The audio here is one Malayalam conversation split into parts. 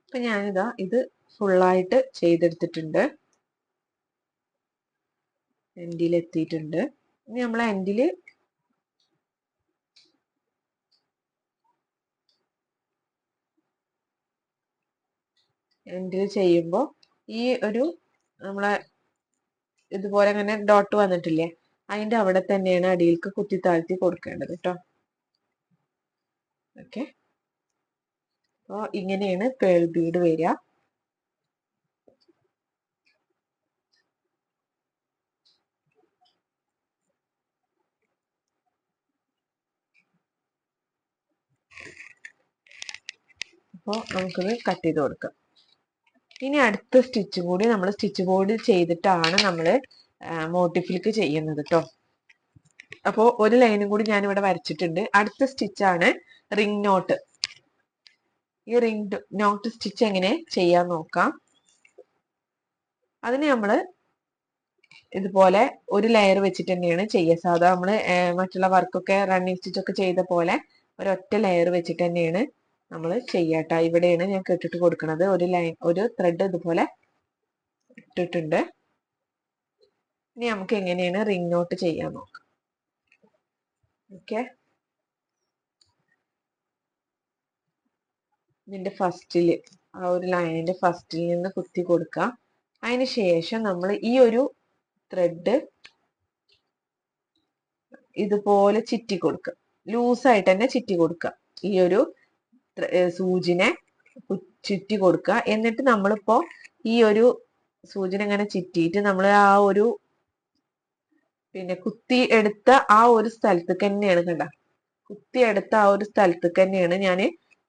അപ്പൊ ഞാനിതാ ഇത് ഫുള്ളായിട്ട് ചെയ്തെടുത്തിട്ടുണ്ട്. എൻഡിൽ എത്തിയിട്ടുണ്ട്. ഇനി നമ്മൾ എൻഡിൽ ചെയ്യുമ്പോൾ ഈ ഒരു നമ്മളെ ഇതുപോലെ അങ്ങനെ ഡോട്ട് വന്നിട്ടില്ലേ, അതിന്റെ അവിടെ തന്നെയാണ് അടിയിലേക്ക് കുത്തി താഴ്ത്തി കൊടുക്കേണ്ടത് കേട്ടോ. ഓക്കെ, അപ്പോൾ ഇങ്ങനെയാണ് പേൾ ബീഡ് വരിക. അപ്പോൾ നമുക്കിത് കട്ട് ചെയ്ത് കൊടുക്കാം. ഇനി അടുത്ത സ്റ്റിച്ചും കൂടി നമ്മൾ സ്റ്റിച്ച് ബോർഡ് ചെയ്തിട്ടാണ് നമ്മൾ മോട്ടിഫിലേക്ക് ചെയ്യുന്നത് കേട്ടോ. അപ്പോൾ ഒരു ലൈനും കൂടി ഞാൻ ഇവിടെ വരച്ചിട്ടുണ്ട്. അടുത്ത സ്റ്റിച്ചാണ് റിംഗ് നോട്ട്. ഈ റിംഗ് നോട്ട് സ്റ്റിച്ച് എങ്ങനെ ചെയ്യാൻ നോക്കാം. അതിന് നമ്മൾ ഇതുപോലെ ഒരു ലെയർ വെച്ചിട്ട് തന്നെയാണ് ചെയ്യുക. സാധാ നമ്മൾ മറ്റുള്ള വർക്കൊക്കെ റണ്ണിങ് സ്റ്റിച്ചൊക്കെ ചെയ്ത പോലെ ഒരൊറ്റ ലെയർ വെച്ചിട്ട് തന്നെയാണ് നമ്മൾ ചെയ്യാട്ടോ. ഇവിടെയാണ് ഞാൻ കെട്ടിട്ട് കൊടുക്കുന്നത്. ഒരു ത്രെഡ് ഇതുപോലെ ഇട്ടിട്ടുണ്ട്. ഇനി നമുക്ക് എങ്ങനെയാണ് റിംഗ് നോട്ട് ചെയ്യാൻ നോക്കാം. ഓക്കെ, ഇതിന്റെ ഫസ്റ്റില് ആ ഒരു ലൈനിന്റെ ഫസ്റ്റിൽ നിന്ന് കുത്തി കൊടുക്കുക. അതിന് ശേഷം നമ്മൾ ഈ ഒരു ത്രെഡ് ഇതുപോലെ ചിറ്റി കൊടുക്കുക. ലൂസായിട്ട് തന്നെ ചിറ്റി കൊടുക്കുക. ഈ ഒരു സൂചിനെ ചുറ്റി കൊടുക്കുക. എന്നിട്ട് നമ്മളിപ്പോ ഈ ഒരു സൂചന ഇങ്ങനെ ചിറ്റിയിട്ട് നമ്മൾ ആ ഒരു കുത്തി എടുത്ത ആ ഒരു സ്ഥലത്തേക്ക് തന്നെയാണ് കണ്ട, കുത്തി എടുത്ത ആ ഒരു സ്ഥലത്തേക്ക് തന്നെയാണ് ഞാൻ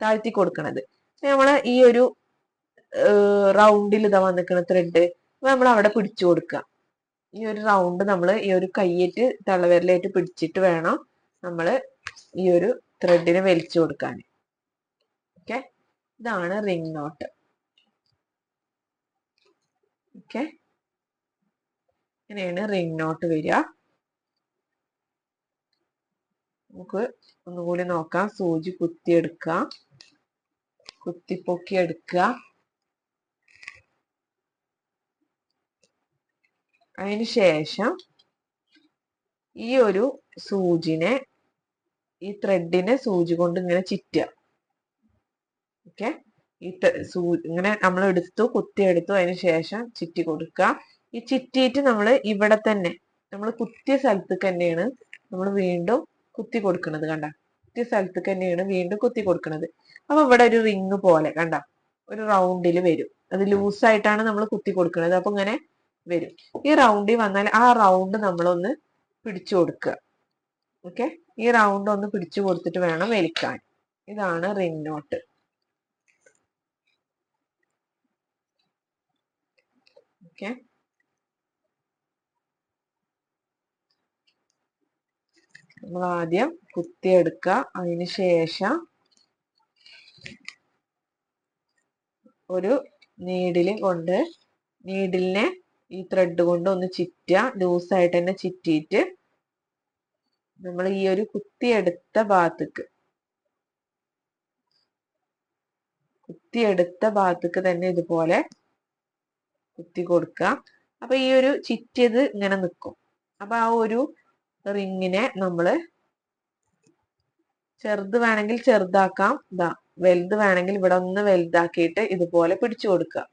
താഴ്ത്തി കൊടുക്കണത്. നമ്മള് ഈ ഒരു റൗണ്ടിൽ ഇതാ വന്നിക്കണ ത്രെഡ് നമ്മൾ അവിടെ പിടിച്ചു കൊടുക്കുക. ഈ ഒരു റൗണ്ട് നമ്മൾ ഈ ഒരു കൈയേറ്റ് തള്ളവിരലായിട്ട് പിടിച്ചിട്ട് വേണം നമ്മൾ ഈ ഒരു ത്രെഡിനെ വലിച്ചു കൊടുക്കാൻ. ഓക്കെ, ഇതാണ് റിംഗ് നോട്ട്. ഓക്കെ, ഇങ്ങനെയാണ് റിംഗ് നോട്ട് വരിക. നമുക്ക് ഒന്നുകൂടി നോക്കാം. സൂചി കുത്തിയെടുക്കുക, കുത്തിപ്പൊക്കി എടുക്കുക. അതിന് ശേഷം ഈ ഒരു സൂചിനെ ഈ ത്രെഡിനെ സൂചി കൊണ്ട് ഇങ്ങനെ ചുറ്റുക. ഓക്കെ, ഈ ഇങ്ങനെ നമ്മൾ എടുത്തു, കുത്തിയെടുത്തു, അതിന് ശേഷം ചുറ്റി കൊടുക്കുക. ഈ ചുറ്റിയിട്ട് നമ്മൾ ഇവിടെ തന്നെ നമ്മൾ കുത്തിയ സ്ഥലത്തേക്ക് തന്നെയാണ് നമ്മൾ വീണ്ടും കുത്തി കൊടുക്കുന്നത്. കണ്ട, കുത്തിയ സ്ഥലത്തേക്ക് തന്നെയാണ് വീണ്ടും കുത്തി കൊടുക്കുന്നത്. അപ്പൊ ഇവിടെ ഒരു റിങ് പോലെ കണ്ട ഒരു റൗണ്ടിൽ വരും. അത് ലൂസായിട്ടാണ് നമ്മൾ കുത്തി കൊടുക്കുന്നത്. അപ്പൊ ഇങ്ങനെ വരും. ഈ റൗണ്ടിൽ വന്നാൽ ആ റൗണ്ട് നമ്മളൊന്ന് പിടിച്ചു കൊടുക്കുക. ഓക്കെ, ഈ റൗണ്ട് ഒന്ന് പിടിച്ചു കൊടുത്തിട്ട് വേണം വലിക്കാൻ. ഇതാണ് റിംഗ് നോട്ട്. ഓക്കെ, നമ്മൾ ആദ്യം കുത്തിയെടുക്കുക. അതിന് ശേഷം ഒരു നീഡിലിനെ ഈ ത്രെഡ് കൊണ്ട് ഒന്ന് ചുറ്റുക. ലൂസായിട്ട് തന്നെ ചുറ്റിയിട്ട് നമ്മൾ ഈ ഒരു കുത്തിയെടുത്ത ഭാഗത്തേക്ക് തന്നെ ഇതുപോലെ കുത്തി കൊടുക്കുക. അപ്പൊ ഈ ഒരു ചുറ്റിയത് ഇങ്ങനെ നിൽക്കും. അപ്പൊ ആ ഒരു റിങ്ങിനെ നമ്മള് ചെറുത് വേണമെങ്കിൽ ചെറുതാക്കാം, വലുത് വേണമെങ്കിൽ ഇവിടെ ഒന്ന് വലുതാക്കിയിട്ട് ഇതുപോലെ പിടിച്ചു കൊടുക്കുക.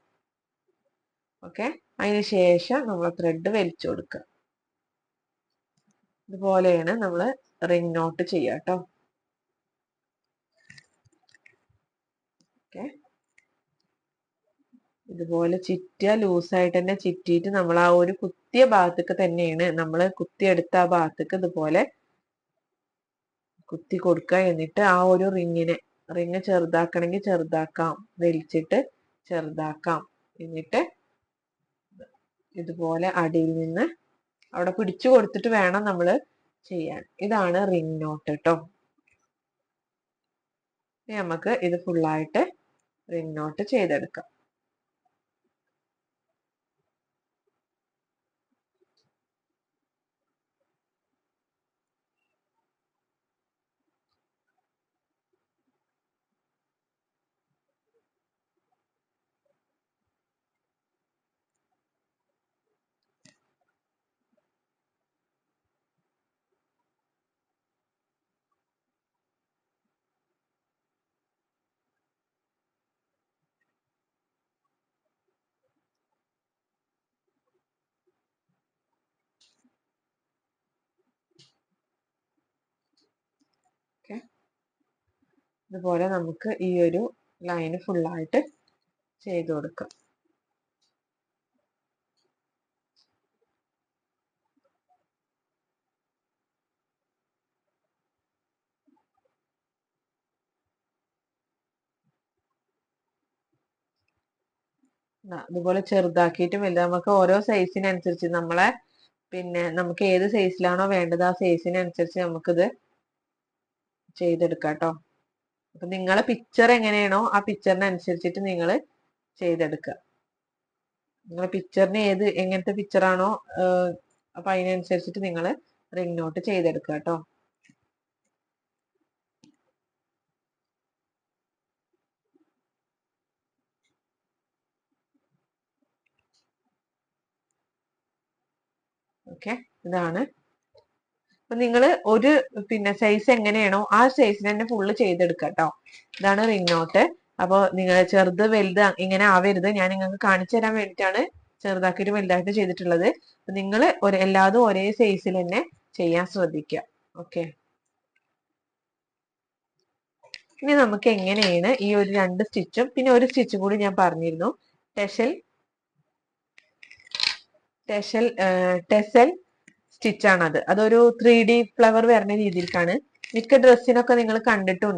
ഓക്കെ, അതിന് ശേഷം നമ്മൾ ത്രെഡ് വലിച്ചു കൊടുക്കുക. ഇതുപോലെയാണ് നമ്മൾ റിംഗ് നോട്ട് ചെയ്യുക കേട്ടോ. ഓക്കെ, ഇതുപോലെ ചുറ്റുക. ലൂസായിട്ട് തന്നെ ചുറ്റിയിട്ട് നമ്മൾ ആ ഒരു കുത്തിയ ഭാഗത്തേക്ക് തന്നെയാണ് നമ്മൾ കുത്തിയെടുത്ത ആ ഭാഗത്തേക്ക് ഇതുപോലെ കുത്തി കൊടുക്കുക. എന്നിട്ട് ആ ഒരു റിങ് ചെറുതാക്കണമെങ്കിൽ ചെറുതാക്കാം, വലിച്ചിട്ട് ചെറുതാക്കാം. എന്നിട്ട് ഇതുപോലെ അടിയിൽ നിന്ന് അവിടെ പിടിച്ചു കൊടുത്തിട്ട് വേണം നമ്മൾ ചെയ്യാൻ. ഇതാണ് റിംഗ് നോട്ട് കേട്ടോ. നമുക്ക് ഇത് ഫുള്ളായിട്ട് റിംഗ് നോട്ട് ചെയ്തെടുക്കാം. ഇതുപോലെ നമുക്ക് ഈ ഒരു ലൈന് ഫുള്ളായിട്ട് ചെയ്ത് കൊടുക്കാം. അതുപോലെ ചെറുതാക്കിയിട്ടും വലുത് നമുക്ക് ഓരോ സൈസിനനുസരിച്ച് നമ്മളെ പിന്നെ നമുക്ക് ഏത് സൈസിലാണോ വേണ്ടത് ആ സൈസിനനുസരിച്ച് നമുക്കിത് ചെയ്തെടുക്കാം കേട്ടോ. അപ്പൊ നിങ്ങളെ പിക്ചർ എങ്ങനെയാണോ ആ പിക്ചറിനനുസരിച്ചിട്ട് നിങ്ങൾ ചെയ്തെടുക്കുക. നിങ്ങളെ പിക്ചറിന് എങ്ങനത്തെ പിക്ചറാണോ അപ്പൊ അതിനനുസരിച്ചിട്ട് നിങ്ങൾ റിംഗ് നോട്ട് ചെയ്തെടുക്കുക കേട്ടോ. ഓക്കെ, ഇതാണ്. അപ്പൊ നിങ്ങൾ ഒരു പിന്നെ സൈസ് എങ്ങനെയാണോ ആ സൈസിന് തന്നെ ഫുള്ള് ചെയ്തെടുക്കുക കേട്ടോ. ഇതാണ് റിംഗ് നോട്ട്. അപ്പോൾ നിങ്ങൾ ചെറുത് വലുത് ഇങ്ങനെ ആവരുത്. ഞാൻ നിങ്ങൾക്ക് കാണിച്ചു തരാൻ വേണ്ടിയിട്ടാണ് ചെറുതാക്കിയിട്ട് വലുതായിട്ട് ചെയ്തിട്ടുള്ളത്. അപ്പൊ നിങ്ങൾ എല്ലാതും ഒരേ സൈസിൽ തന്നെ ചെയ്യാൻ ശ്രദ്ധിക്കുക. ഓക്കെ, ഇനി നമുക്ക് എങ്ങനെയാണ് ഈ ഒരു 2 സ്റ്റിച്ചും പിന്നെ ഒരു സ്റ്റിച്ചും കൂടി ഞാൻ പറഞ്ഞിരുന്നു, ടെസൽ സ്റ്റിച്ച് ആണത്. അതൊരു 3D ഫ്ലവർ വരുന്ന രീതിയിലാണ്. മിക്ക ഡ്രസ്സിനൊക്കെ നിങ്ങൾ കണ്ടിട്ടുണ്ട്.